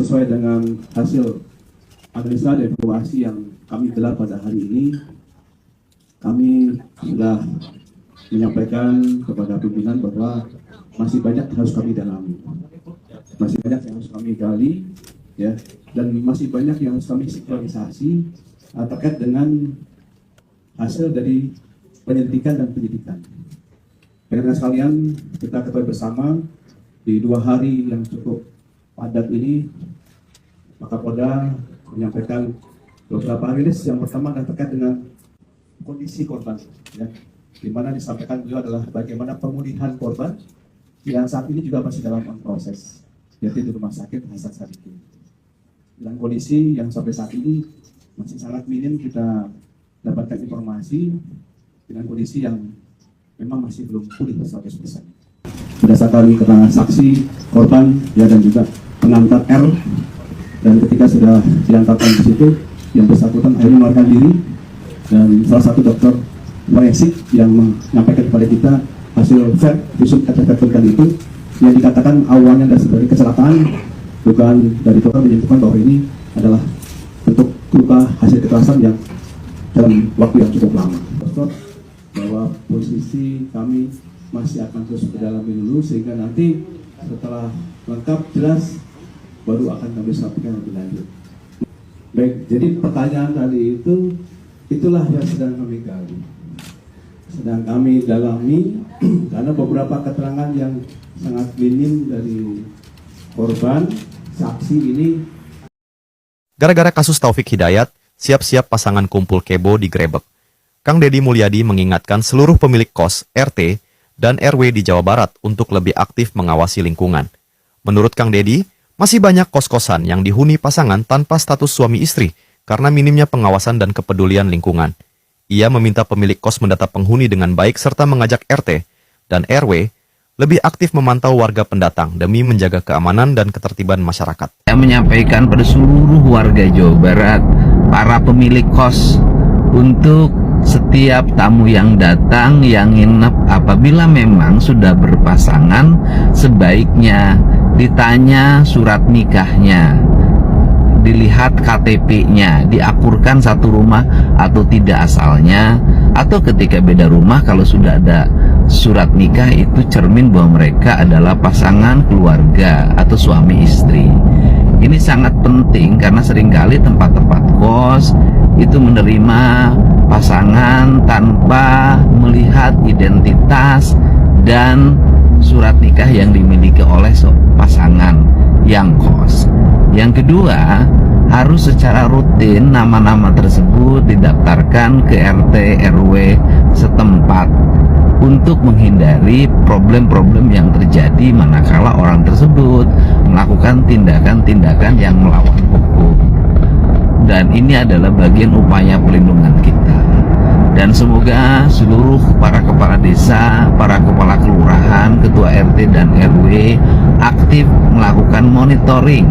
sesuai dengan hasil analisa dan evaluasi yang kami gelar pada hari ini, kami sudah menyampaikan kepada pimpinan bahwa masih banyak yang harus kami dalami, masih banyak yang harus kami gali, ya, dan masih banyak yang harus kami sinkronisasi terkait dengan hasil dari penyelidikan dan penyidikan. Rekan-rekan sekalian, kita ketahui bersama di 2 hari yang cukup padat ini, Pak Kapolda menyampaikan beberapa rilis. Yang pertama adalah terkait dengan kondisi korban, ya, di mana disampaikan beliau adalah bagaimana pemulihan korban yang saat ini juga masih dalam proses, yaitu di Rumah Sakit Hasan Sadikin. Dan kondisi yang sampai saat ini masih sangat minim kita dapatkan informasi dengan kondisi yang memang masih belum pulih 100%. Berdasarkan keterangan saksi korban, ya, dan juga pengantar R, dan ketika sudah diantarkan di situ, yang bersangkutan akhirnya melarikan diri, dan salah satu dokter forensik yang menyampaikan kepada kita hasil visum et repertum itu, yang dikatakan awalnya dari kecelakaan, bukan dari dokter menyimpulkan bahwa ini adalah bentuk luka hasil kekerasan yang dalam waktu yang cukup lama. Dokter, bahwa posisi kami masih akan terus berdalami dulu, sehingga nanti setelah lengkap jelas baru akan kami sampaikan lebih lanjut. Baik, jadi pertanyaan tadi itulah yang sedang kami gali, sedang kami dalami, karena beberapa keterangan yang sangat minim dari korban saksi ini. Gara-gara kasus Taufik Hidayat, siap-siap pasangan kumpul kebo digrebek. Kang Deddy Mulyadi mengingatkan seluruh pemilik kos, RT, dan RW di Jawa Barat untuk lebih aktif mengawasi lingkungan. Menurut Kang Deddy, masih banyak kos-kosan yang dihuni pasangan tanpa status suami istri karena minimnya pengawasan dan kepedulian lingkungan. Ia meminta pemilik kos mendata penghuni dengan baik serta mengajak RT dan RW lebih aktif memantau warga pendatang demi menjaga keamanan dan ketertiban masyarakat. Saya menyampaikan pada seluruh warga Jawa Barat, para pemilik kos, untuk setiap tamu yang datang, yang nginep, apabila memang sudah berpasangan, sebaiknya ditanya surat nikahnya, dilihat KTP-nya, diakurkan satu rumah atau tidak asalnya, atau ketika beda rumah kalau sudah ada surat nikah itu cermin bahwa mereka adalah pasangan keluarga atau suami istri. Ini sangat penting karena seringkali tempat-tempat kos itu menerima pasangan tanpa melihat identitas dan surat nikah yang dimiliki oleh pasangan yang kos. Yang kedua, harus secara rutin nama-nama tersebut didaftarkan ke RT RW setempat untuk menghindari problem-problem yang terjadi manakala orang tersebut melakukan tindakan-tindakan yang melawan hukum. Dan ini adalah bagian upaya pelindungan kita. Dan semoga seluruh para kepala desa, para kepala kelurahan, ketua RT dan RW aktif melakukan monitoring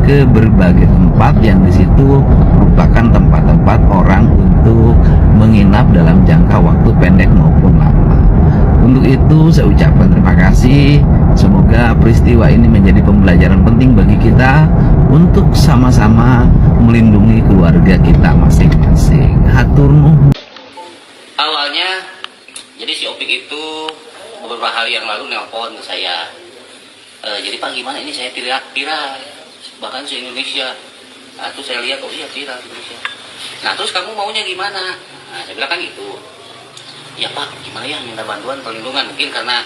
ke berbagai tempat yang di situ merupakan tempat-tempat orang untuk menginap dalam jangka waktu pendek maupun lama. Untuk itu saya ucapkan terima kasih. Semoga peristiwa ini menjadi pembelajaran penting bagi kita untuk sama-sama melindungi keluarga kita masing-masing. Hatur nuhun. Awalnya, jadi si Opik itu beberapa hari yang lalu nelpon ke saya. Jadi Pak, gimana ini saya viral, bahkan se Indonesia. Nah, terus saya lihat, oh iya viral Indonesia. Nah, terus kamu maunya gimana? Nah, saya bilang kan gitu. Ya Pak, gimana ya, minta bantuan perlindungan. Mungkin karena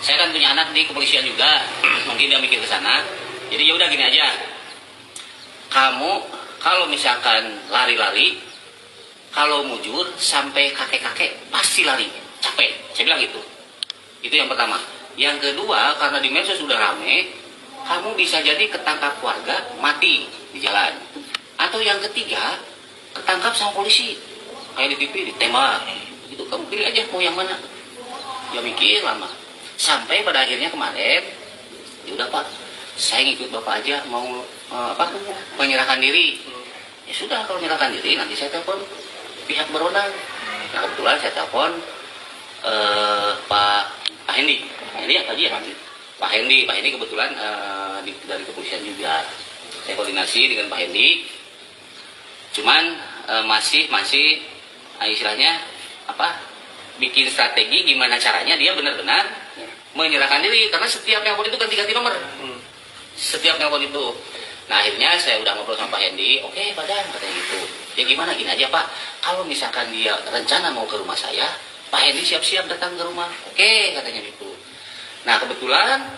saya kan punya anak di kepolisian juga, mungkin dia mikir ke sana. Jadi ya udah gini aja. Kamu kalau misalkan lari-lari, kalau mujur sampai kakek-kakek pasti lari, capek. Saya bilang gitu. Itu yang pertama. Yang kedua, karena di medsos sudah rame, kamu bisa jadi ketangkap warga mati di jalan. Atau yang ketiga, ketangkap sama polisi, kayak di TV ditembak. Itu kamu pilih aja mau yang mana. Ya mikir lama. Sampai pada akhirnya kemarin, ya udah Pak, saya ngikut Bapak aja mau menyerahkan diri. Ya sudah, kalau menyerahkan diri nanti saya telepon pihak berwenang. Nah kebetulan saya telepon Pak Hendi ya tadi ya Pak Hendi kebetulan dari kepolisian juga. saya koordinasi dengan Pak Hendi. Cuman masih istilahnya bikin strategi gimana caranya dia benar-benar menyerahkan diri, karena setiap nelpon itu ganti-ganti nomor. Setiap nelpon itu. Nah akhirnya saya udah ngobrol sama Pak Hendi, oke Pak Dan, katanya gitu. Ya gimana, gini aja Pak, kalau misalkan dia rencana mau ke rumah saya, Pak Hendi siap-siap datang ke rumah. Oke, katanya gitu. Nah kebetulan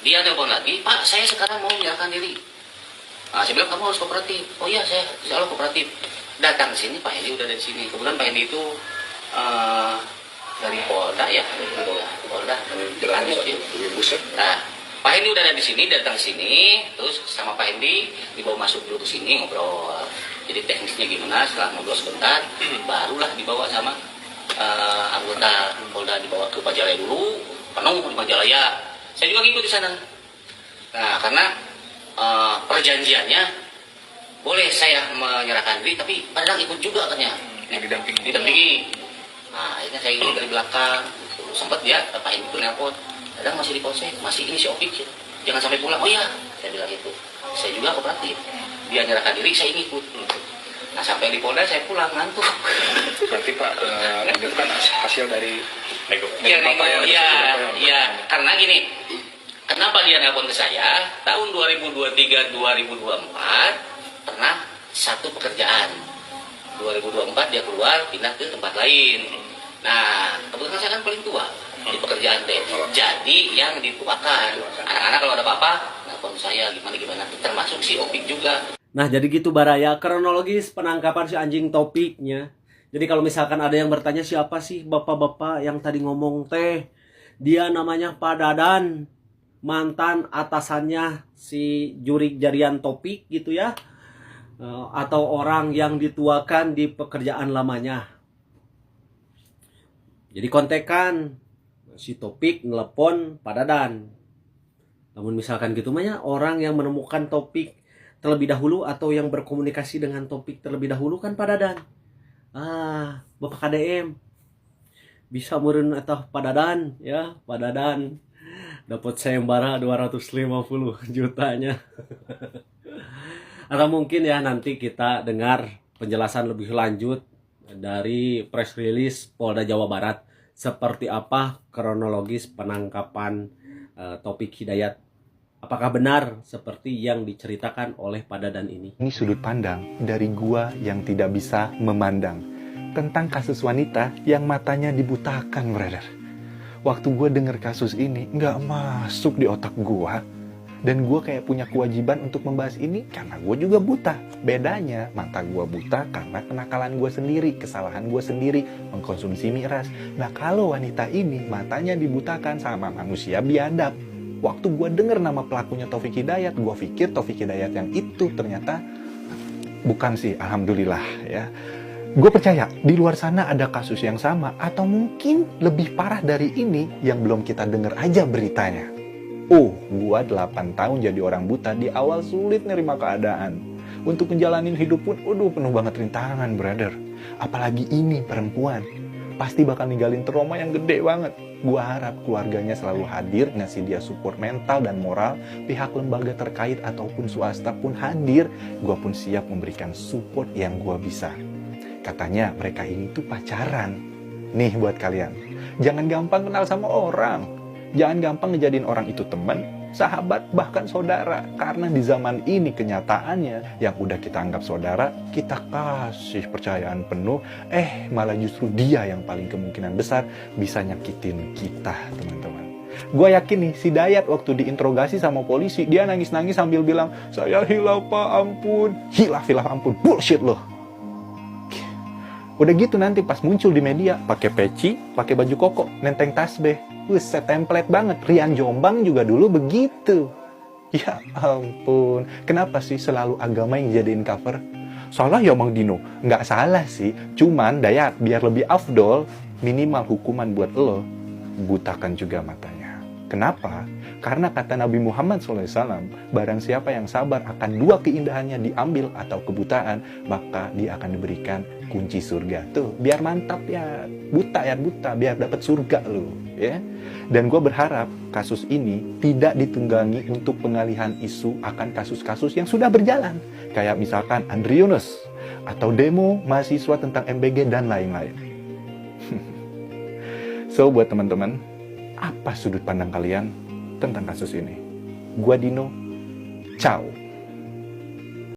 dia telepon lagi, Pak saya sekarang mau menyerahkan diri. Nah, saya bilang kamu harus kooperatif. Oh iya, saya selalu kooperatif. Datang ke sini, Pak Hendi udah dari sini. Kebetulan Pak Hendi itu dari Polda ya, Polda. Nah, Pak Hendi udah ada di sini, datang sini, terus sama Pak Hendi dibawa masuk dulu ke sini ngobrol. Jadi teknisnya gimana? Setelah ngobrol sebentar, barulah dibawa sama anggota Polda, dibawa ke Majalaya dulu, penuh di Majalaya. Saya juga ngikut di sana. Nah, karena perjanjiannya boleh saya menyerahkan diri, tapi Padang ikut juga katanya. Didampingi. Nah, akhirnya saya ikut dari belakang. Sempat dia Pak Hendi itu nelpon, Padang masih di polsek, masih ini si Opik, jangan sampai pulang. Oh iya, saya bilang gitu. Saya juga kooperatif. Dia nyerahkan diri, saya ikut. Nah, sampai di Polda saya pulang ngantuk. Berarti Pak, itu kan hasil dari nego. Iya, karena gini. Kenapa dia nelpon ke saya? Tahun 2023-2024 pernah satu pekerjaan. 2024 dia keluar pindah ke tempat lain. Nah, kebetulan saya kan paling tua di pekerjaan deh. Jadi yang dituakan anak-anak kalau ada apa-apa nelpon saya gimana, termasuk si Opik juga. Nah jadi gitu Baraya, kronologis penangkapan si anjing Topiknya. Jadi kalau misalkan ada yang bertanya siapa sih bapak-bapak yang tadi ngomong teh, dia namanya Pak Dadan, mantan atasannya si Jurik Jarian Topik gitu ya, atau orang yang dituakan di pekerjaan lamanya. Jadi kontekan si Topik nelpon Pak Dadan. Namun misalkan gitu mah ya, orang yang menemukan Topik terlebih dahulu atau yang berkomunikasi dengan Topik terlebih dahulu kan Pak Dadan. Bapak KDM bisa meureun atau Pak Dadan ya, Pak Dadan dapat sayembara 250 jutanya. Atau mungkin ya nanti kita dengar penjelasan lebih lanjut dari press release Polda Jawa Barat seperti apa kronologis penangkapan Topik Hidayat. Apakah benar seperti yang diceritakan oleh Pak Dadan ini? Ini sudut pandang dari gua yang tidak bisa memandang tentang kasus wanita yang matanya dibutakan, brother. Waktu gua denger kasus ini, nggak masuk di otak gua. Dan gua kayak punya kewajiban untuk membahas ini karena gua juga buta. Bedanya, mata gua buta karena kenakalan gua sendiri, kesalahan gua sendiri, mengkonsumsi miras. Nah, kalau wanita ini matanya dibutakan sama manusia biadab. Waktu gue denger nama pelakunya Taufik Hidayat, gue pikir Taufik Hidayat yang itu ternyata bukan sih, alhamdulillah ya. Gue percaya di luar sana ada kasus yang sama atau mungkin lebih parah dari ini yang belum kita denger aja beritanya. Gue 8 tahun jadi orang buta, di awal sulit nerima keadaan. Untuk menjalani hidup pun, penuh banget rintangan, brother. Apalagi ini perempuan, pasti bakal ninggalin trauma yang gede banget. Gue harap keluarganya selalu hadir, ngasih dia support mental dan moral. Pihak lembaga terkait ataupun swasta pun hadir. Gue pun siap memberikan support yang gue bisa. Katanya mereka ini tuh pacaran. Nih buat kalian, jangan gampang kenal sama orang. Jangan gampang ngejadiin orang itu teman, sahabat, bahkan saudara. Karena di zaman ini kenyataannya yang udah kita anggap saudara, kita kasih percayaan penuh, malah justru dia yang paling kemungkinan besar bisa nyakitin kita, teman-teman. Gue yakin nih, si Dayat waktu diinterogasi sama polisi, dia nangis-nangis sambil bilang, saya hilaf Pak, ampun. Hilaf ampun, bullshit loh. Udah gitu nanti pas muncul di media, pakai peci, pakai baju koko, nenteng tasbih. Set template banget. Rian Jombang juga dulu begitu. Ya ampun, kenapa sih selalu agama yang jadiin cover? Salah ya Mang Dino? Nggak salah sih, cuman Dayat biar lebih afdol, minimal hukuman buat lo, butakan juga matanya. Kenapa? Karena kata Nabi Muhammad SAW, barang siapa yang sabar akan dua keindahannya diambil atau kebutaan, maka dia akan diberikan kunci surga. Tuh, biar mantap ya, buta, biar dapat surga lu, ya. Dan gue berharap kasus ini tidak ditunggangi untuk pengalihan isu akan kasus-kasus yang sudah berjalan. Kayak misalkan Andri Yunus, atau demo mahasiswa tentang MBG dan lain-lain. So, buat teman-teman, apa sudut pandang kalian tentang kasus ini? Gua Dino, ciao.